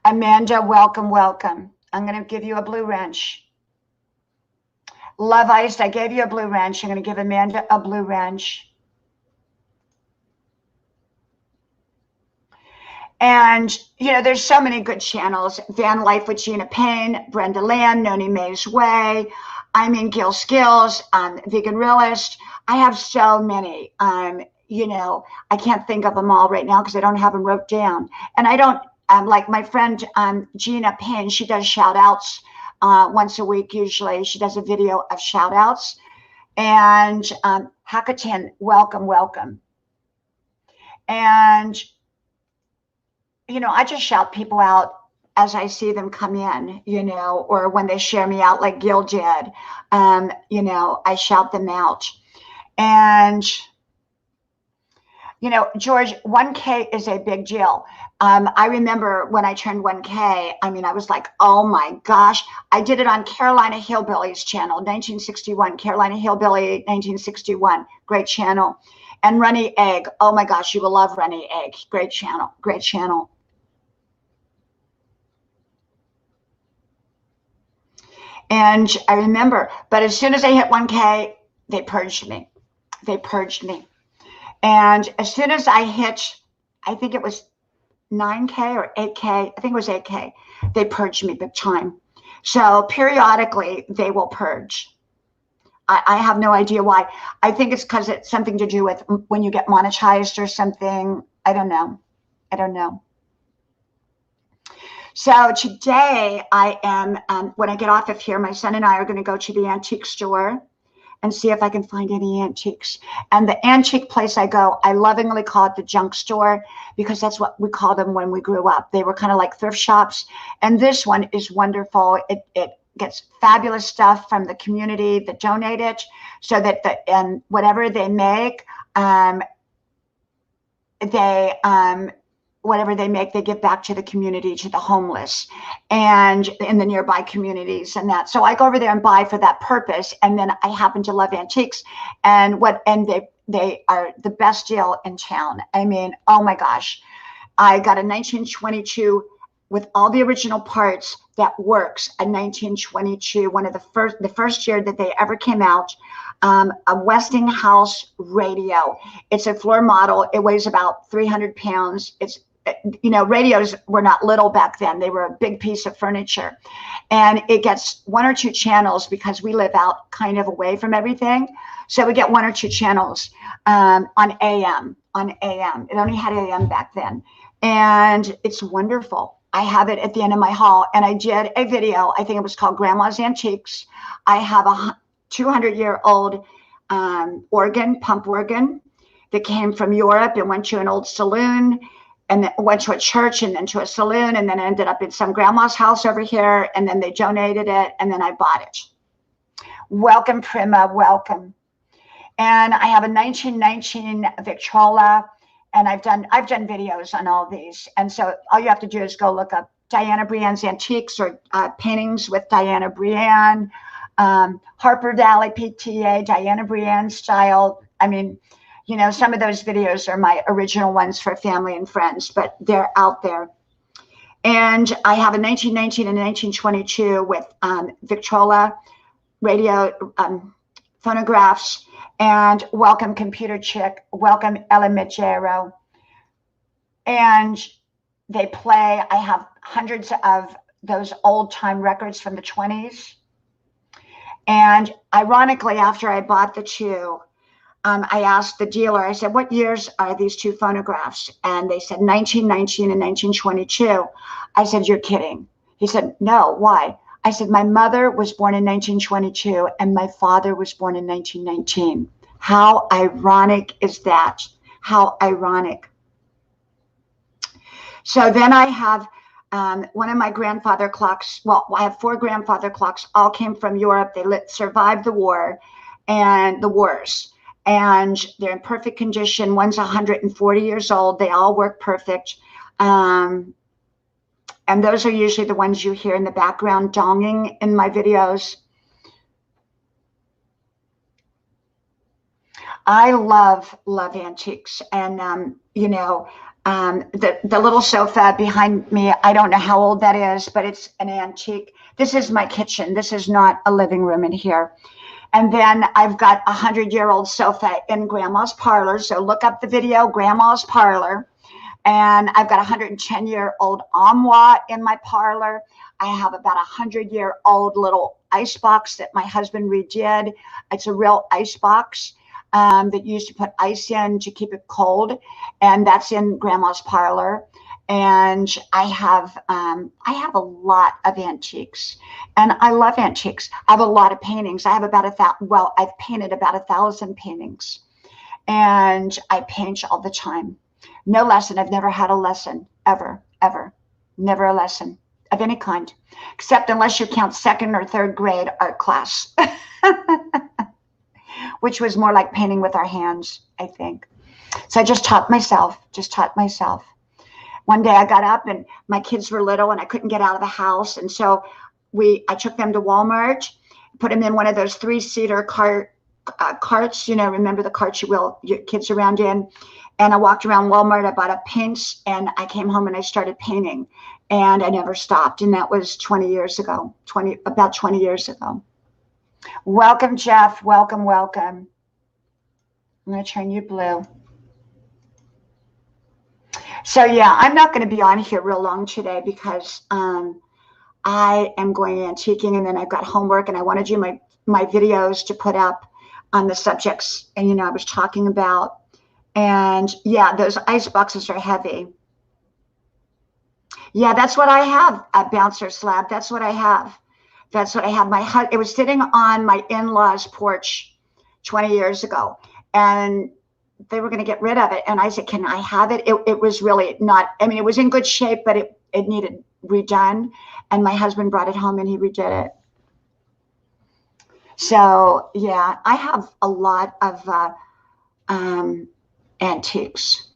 Amanda, welcome, welcome. I'm going to give you a blue wrench. Love Ice, I gave you a blue wrench. I'm going to give Amanda a blue wrench. And, there's so many good channels. Van Life with Gina Payne, Brenda Land, Noni Mae's Way. Gil Skills, Vegan Realist. I have so many. I can't think of them all right now because I don't have them wrote down. And I don't, like my friend Gina Payne, she does shout outs once a week usually. She does a video of shout outs. And Hackatin, welcome, welcome. And, I just shout people out as I see them come in, or when they share me out like Gil did. I shout them out. And, George, 1K is a big deal. I remember when I turned 1K, I was like, oh my gosh. I did it on Carolina Hillbilly's channel, 1961, Carolina Hillbilly, 1961, great channel. And Runny Egg, oh my gosh, you will love Runny Egg, great channel, great channel. And I remember, but as soon as I hit 1K, they purged me. They purged me. And as soon as I hit, I think it was 9K or 8K, I think it was 8K, they purged me big time. So periodically they will purge. I have no idea why. I think it's because it's something to do with when you get monetized or something. I don't know. I don't know. So today I am, when I get off of here, my son and I are going to go to the antique store and see if I can find any antiques. And the antique place I go, I lovingly call it the junk store because that's what we called them when we grew up. They were kind of like thrift shops. And this one is wonderful. It gets fabulous stuff from the community that donate it so that and whatever they make, whatever they make, they give back to the community, to the homeless and in the nearby communities and that. So I go over there and buy for that purpose. And then I happen to love antiques and they are the best deal in town. Oh my gosh. I got a 1922 with all the original parts that works, a 1922, one of the first year that they ever came out, a Westinghouse radio. It's a floor model. It weighs about 300 pounds. It's, radios were not little back then. They were a big piece of furniture. And it gets 1 or 2 channels because we live out kind of away from everything. So we get 1 or 2 channels on AM. It only had AM back then. And it's wonderful. I have it at the end of my haul. And I did a video, I think it was called Grandma's Antiques. I have a 200-year-old pump organ that came from Europe and went to an old saloon and then went to a church and then to a saloon and then ended up in some grandma's house over here. And then they donated it and then I bought it. Welcome, Prima, welcome. And I have a 1919 Victrola. And I've done videos on all these. And so all you have to do is go look up Diana Brienne's Antiques or Paintings with Diana Brienne, Harper Valley PTA, Diana Brienne style. Some of those videos are my original ones for family and friends, but they're out there. And I have a 1919 and 1922 with Victrola radio phonographs. And welcome Computer Chick, welcome Ella Majero. And they play, I have hundreds of those old time records from the 20s. And ironically, after I bought the two, I asked the dealer, I said, what years are these two phonographs? And they said 1919 and 1922. I said, you're kidding. He said, no, why? I said, my mother was born in 1922 and my father was born in 1919. How ironic is that? How ironic. So then I have one of my grandfather clocks. Well, I have 4 grandfather clocks, all came from Europe. They survived the war and the wars. And they're in perfect condition. One's 140 years old. They all work perfect. And those are usually the ones you hear in the background donging in my videos. I love antiques. And, you know, the little sofa behind me, I don't know how old that is, but it's an antique. This is my kitchen. This is not a living room in here. And then I've got a 100-year-old sofa in Grandma's parlor. So look up the video, Grandma's parlor. And I've got a 110-year-old armoire in my parlor. I have about a 100-year-old little ice box that my husband redid. It's a real ice box that you used to put ice in to keep it cold. And that's in Grandma's parlor. And I have a lot of antiques, and I love antiques. I have a lot of paintings. I have about I've painted about 1,000 paintings, and I paint all the time. No lesson. I've never had a lesson ever, never a lesson of any kind, except unless you count 2nd or 3rd grade art class, which was more like painting with our hands, I think. So I just taught myself. One day I got up and my kids were little and I couldn't get out of the house. And so I took them to Walmart, put them in one of those 3-seater carts, you know, remember the carts you wheel your kids around in. And I walked around Walmart, I bought up paints, and I came home and I started painting, and I never stopped. And that was 20 years ago, about 20 years ago. Welcome, Jeff. Welcome. I'm going to turn you blue. So yeah, I'm not going to be on here real long today because I am going antiquing, and then I've got homework, and I want to do my videos to put up on the subjects, and you know, I was talking about. And yeah, those ice boxes are heavy. Yeah, that's what I have, a bouncer slab. That's what I have. It was sitting on my in-laws' porch 20 years ago, and they were going to get rid of it. And I said, can I have it? It was really not, I mean, it was in good shape, but it needed redone. And my husband brought it home and he redid it. So yeah, I have a lot of antiques.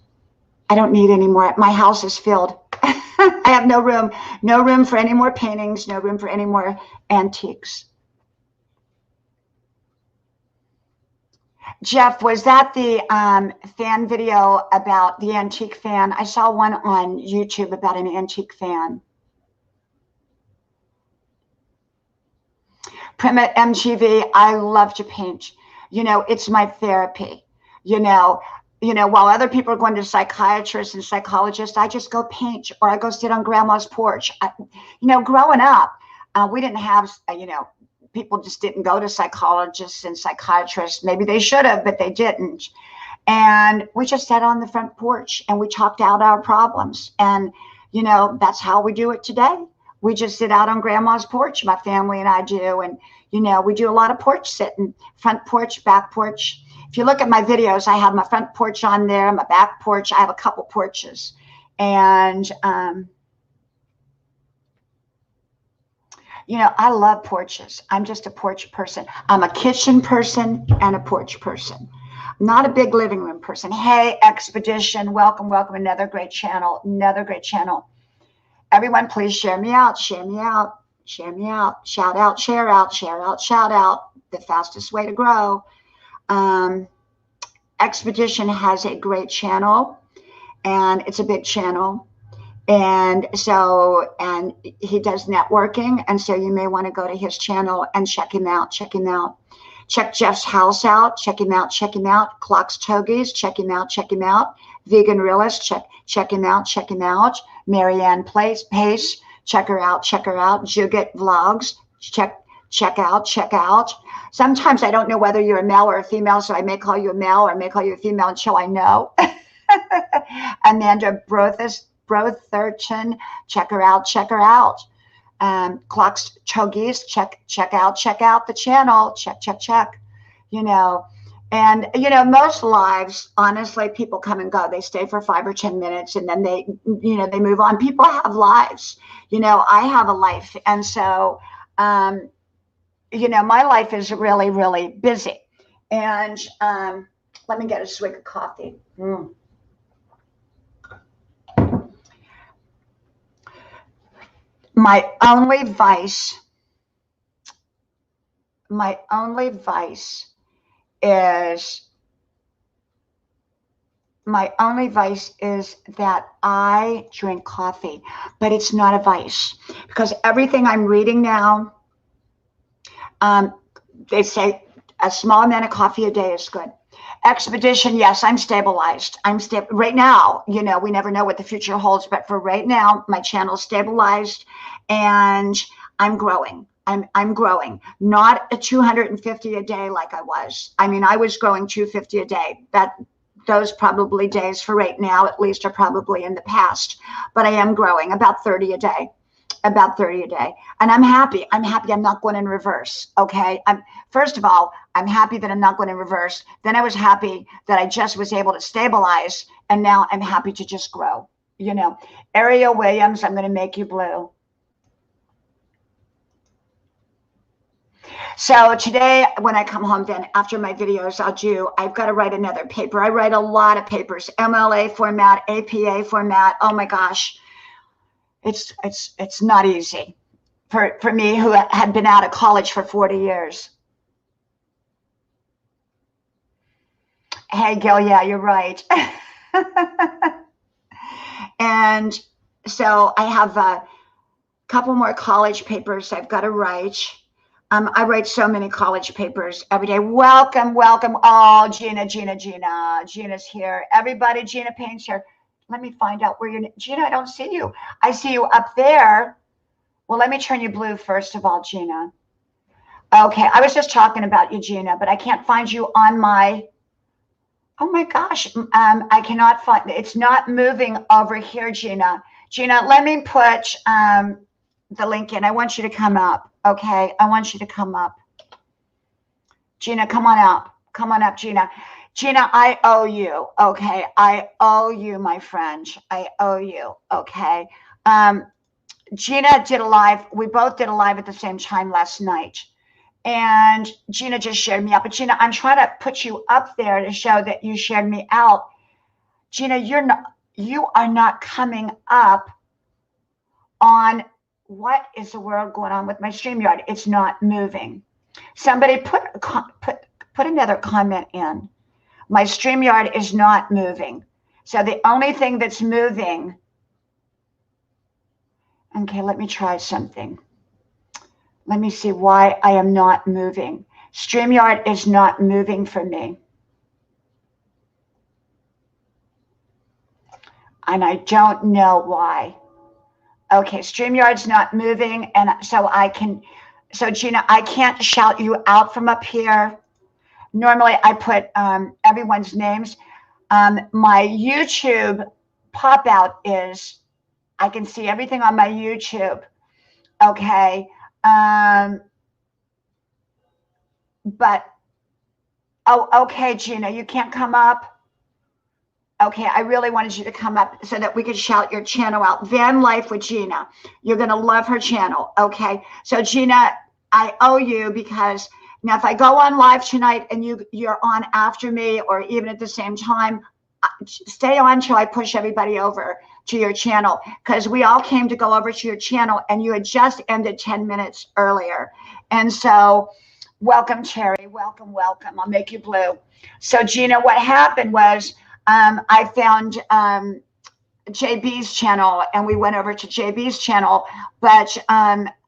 I don't need any more. My house is filled. I have no room for any more paintings, no room for any more antiques. Jeff, was that the fan video about the antique fan? I saw one on YouTube about an antique fan. Prima MTV, I love to paint. You know, it's my therapy. You know, while other people are going to psychiatrists and psychologists, I just go paint, or I go sit on Grandma's porch. Growing up, we didn't have, people just didn't go to psychologists and psychiatrists. Maybe they should have, but they didn't. And we just sat on the front porch and we talked out our problems. And, that's how we do it today. We just sit out on Grandma's porch, my family and I do. And, we do a lot of porch sitting, front porch, back porch. If you look at my videos, I have my front porch on there, my back porch. I have a couple porches. And, I love porches. I'm just a porch person. I'm a kitchen person and a porch person. I'm not a big living room person. Hey, Expedition, welcome. Another great channel. Everyone, please share me out. Shout out, share out. The fastest way to grow. Expedition has a great channel, and it's a big channel. And he does networking. And so you may want to go to his channel and check him out. Check Jeff's house out. Check him out. Check him out. Clocks Togies. Check him out. Check him out. Vegan Realist. Check him out. Check him out. Marianne Pace. Check her out. Check her out. Juget Vlogs. Check out. Sometimes I don't know whether you're a male or a female, so I may call you a male or I may call you a female until I know. Amanda Brotherton. Check her out. Check her out. Clocks Chogies, check out the channel, check, you know. And you know, most lives, honestly, people come and go. They stay for 5 or 10 minutes and then they move on. People have lives, you know. I have a life, and so you know, my life is really, really busy. And let me get a swig of coffee. My only vice is that I drink coffee, but it's not a vice, because everything I'm reading now, they say a small amount of coffee a day is good. Expedition, yes, I'm stabilized. Right now, you know, we never know what the future holds, but for right now, my channel's stabilized and I'm growing. I'm growing, not at 250 a day like I was. I mean, I was growing 250 a day. Those probably days for right now, at least, are probably in the past, but I am growing about 30 a day. About 30 a day. And I'm happy. I'm not going in reverse. Okay. First of all, I'm happy that I'm not going in reverse. Then I was happy that I just was able to stabilize. And now I'm happy to just grow. You know, Ariel Williams, I'm going to make you blue. So today, when I come home, then after my videos, I've got to write another paper. I write a lot of papers, MLA format, APA format. Oh my gosh. It's not easy for me, who had been out of college for 40 years. Hey, Gil, yeah, you're right. And so I have a couple more college papers I've got to write. I write so many college papers every day. Welcome. Oh, Gina's here. Everybody, Gina Payne's here. Let me find out where you're. Gina, I don't see you. I see you up there. Well, let me turn you blue first of all, Gina. Okay, I was just talking about you, Gina, but I can't find you on my. Oh my gosh, I cannot find. It's not moving over here, Gina. Gina, let me put the link in. I want you to come up. Okay, I want you to come up. Gina, come on up. Come on up, Gina. Gina, I owe you. Okay, I owe you, my friend. I owe you. Okay. Gina did a live. We both did a live at the same time last night. And Gina just shared me out. But Gina, I'm trying to put you up there to show that you shared me out. Gina, you are not coming up on what is the world going on with my StreamYard. It's not moving. Somebody put another comment in. My StreamYard is not moving. So the only thing that's moving. Okay, let me try something. Let me see why I am not moving. StreamYard is not moving for me. And I don't know why. Okay, StreamYard's not moving. And so Gina, I can't shout you out from up here. Normally I put everyone's names. My YouTube pop out is, I can see everything on my YouTube. Okay. But, oh, okay, Gina, you can't come up. Okay, I really wanted you to come up so that we could shout your channel out. Van Life with Gina. You're going to love her channel. Okay, so Gina, I owe you, because now if I go on live tonight and you're on after me or even at the same time, stay on till I push everybody over to your channel, because we all came to go over to your channel and you had just ended 10 minutes earlier. And so welcome, Cherry. Welcome. I'll make you blue. So Gina, what happened was I found JB's channel and we went over to JB's channel, but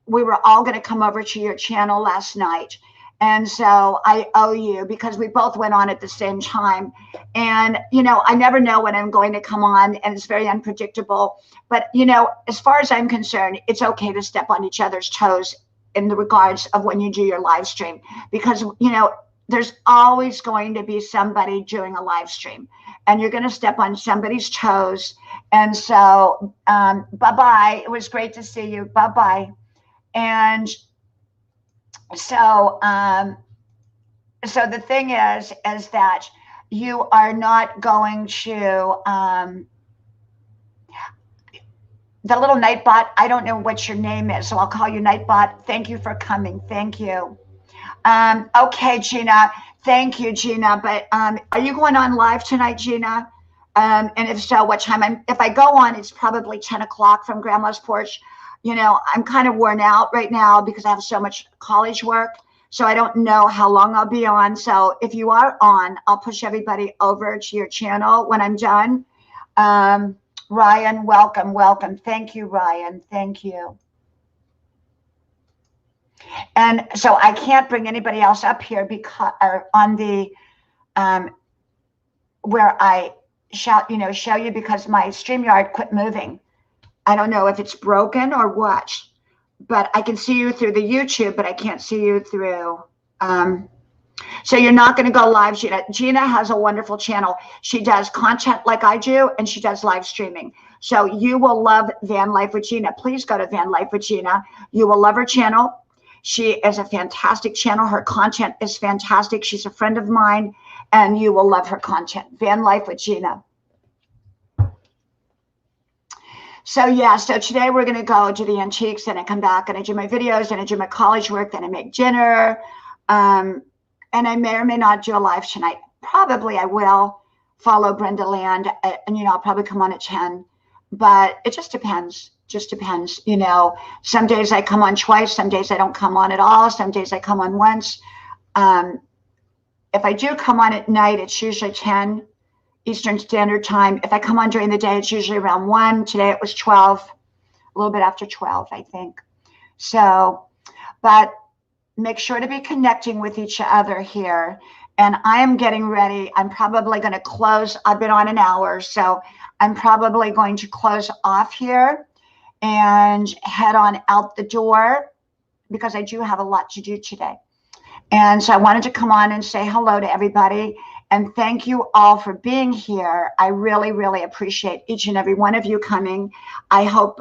we were all going to come over to your channel last night. And so I owe you, because we both went on at the same time. And, you know, I never know when I'm going to come on, and it's very unpredictable. But, you know, as far as I'm concerned, it's okay to step on each other's toes in the regards of when you do your live stream, because, you know, there's always going to be somebody doing a live stream, and you're going to step on somebody's toes. And so, bye-bye. It was great to see you. Bye-bye. And so, so the thing is that you are not going to, the little Nightbot, I don't know what your name is, so I'll call you Nightbot. Thank you for coming. Thank you. Okay, Gina. Thank you, Gina. But are you going on live tonight, Gina? And if so, what time? If I go on, it's probably 10 o'clock from Grandma's Porch. You know, I'm kind of worn out right now because I have so much college work. So I don't know how long I'll be on. So if you are on, I'll push everybody over to your channel when I'm done. Ryan, welcome, welcome. Thank you, Ryan. Thank you. And so I can't bring anybody else up here because on the where I show you, because my StreamYard quit moving. I don't know if it's broken or what, but I can see you through the YouTube, but I can't see you through. So you're not going to go live, Gina. Gina has a wonderful channel. She does content like I do, and she does live streaming. So you will love Van Life with Gina. Please go to Van Life with Gina. You will love her channel. She is a fantastic channel. Her content is fantastic. She's a friend of mine, and you will love her content. Van Life with Gina. So yeah, so today we're going to go to the antiques, and I come back and I do my videos and I do my college work, then I make dinner. And I may or may not do a live tonight. Probably I will follow Brenda Land, and, you know, I'll probably come on at 10, but it just depends. Just depends. You know, some days I come on twice. Some days I don't come on at all. Some days I come on once. If I do come on at night, it's usually 10 Eastern Standard Time. If I come on during the day, it's usually around 1. Today it was 12, a little bit after 12, I think. So, but make sure to be connecting with each other here. And I am getting ready. I'm probably going to close. I've been on an hour, so I'm probably going to close off here and head on out the door, because I do have a lot to do today. And so I wanted to come on and say hello to everybody. And thank you all for being here. I really, really appreciate each and every one of you coming. I hope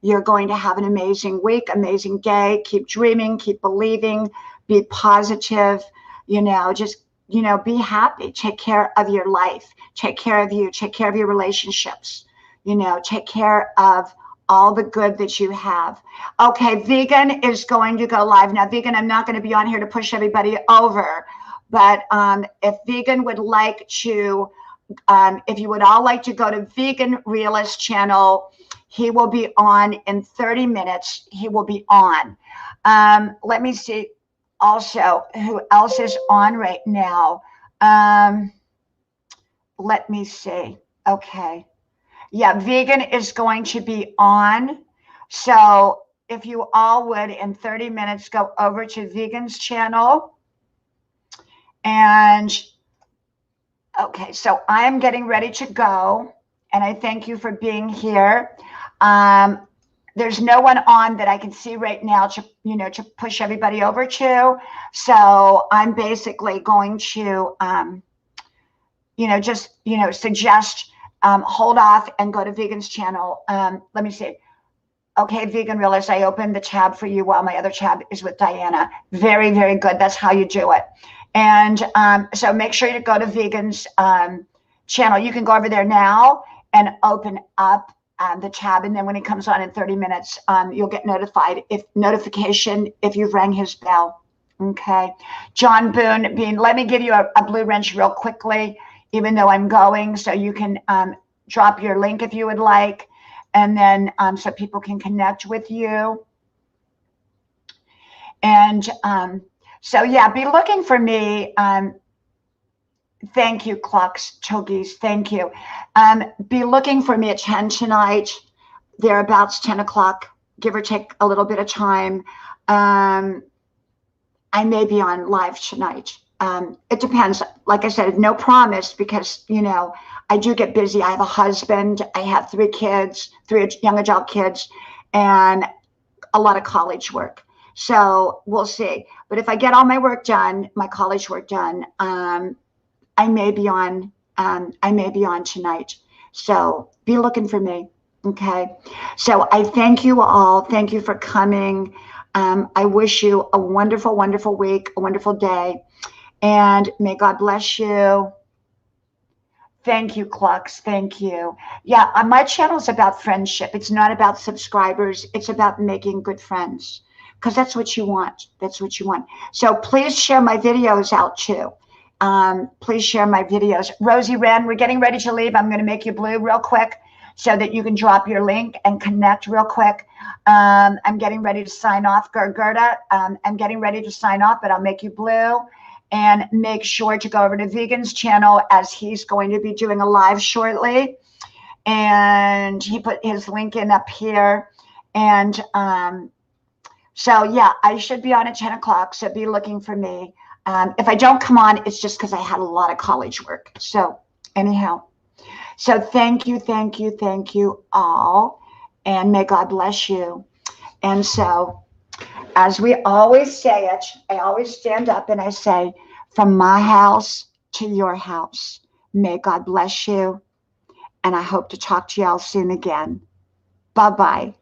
you're going to have an amazing week, amazing day. Keep dreaming, keep believing, be positive, you know, just, you know, be happy. Take care of your life. Take care of you. Take care of your relationships. You know, take care of all the good that you have. Okay, Vegan is going to go live. Now, Vegan, I'm not going to be on here to push everybody over. But if Vegan would like to, if you would all like to go to Vegan Realist channel, he will be on in 30 minutes. He will be on. Let me see also who else is on right now. Let me see. Okay. Yeah, Vegan is going to be on. So if you all would, in 30 minutes, go over to Vegan's channel. And okay, so I am getting ready to go, and I thank you for being here. There's no one on that I can see right now to, you know, to push everybody over to. So I'm basically going to, you know, just, you know, suggest hold off and go to Vegan's channel. Let me see. Okay, Vegan Realist, I opened the tab for you while my other tab is with Diana. Very, very good. That's how you do it. And so make sure you go to Vegan's channel. You can go over there now and open up the tab. And then when he comes on in 30 minutes, you'll get notified if you've rang his bell. Okay. John Boone Bean, let me give you a blue wrench real quickly, even though I'm going, so you can drop your link if you would like. And then so people can connect with you. And so, yeah, be looking for me. Thank you, Clucks, Togies. Thank you. Be looking for me at 10 tonight, thereabouts 10 o'clock, give or take a little bit of time. I may be on live tonight. It depends. Like I said, no promise, because, you know, I do get busy. I have a husband. I have 3 kids, 3 young adult kids, and a lot of college work. So we'll see. But if I get all my work done, my college work done, I may be on. I may be on tonight. So be looking for me. Okay. So I thank you all. Thank you for coming. I wish you a wonderful, wonderful week, a wonderful day, and may God bless you. Thank you, Clux. Thank you. Yeah, my channel is about friendship. It's not about subscribers. It's about making good friends, because that's what you want. That's what you want. So please share my videos out too. Please share my videos. Rosie Wren, we're getting ready to leave. I'm going to make you blue real quick so that you can drop your link and connect real quick. I'm getting ready to sign off, Gerda. I'm getting ready to sign off, but I'll make you blue. And make sure to go over to Vegan's channel, as he's going to be doing a live shortly. And he put his link in up here. And so, yeah, I should be on at 10 o'clock. So be looking for me. If I don't come on, it's just because I had a lot of college work. So anyhow, so thank you, thank you, thank you all. And may God bless you. And so, as we always say it, I always stand up and I say, from my house to your house, may God bless you. And I hope to talk to y'all soon again. Bye-bye.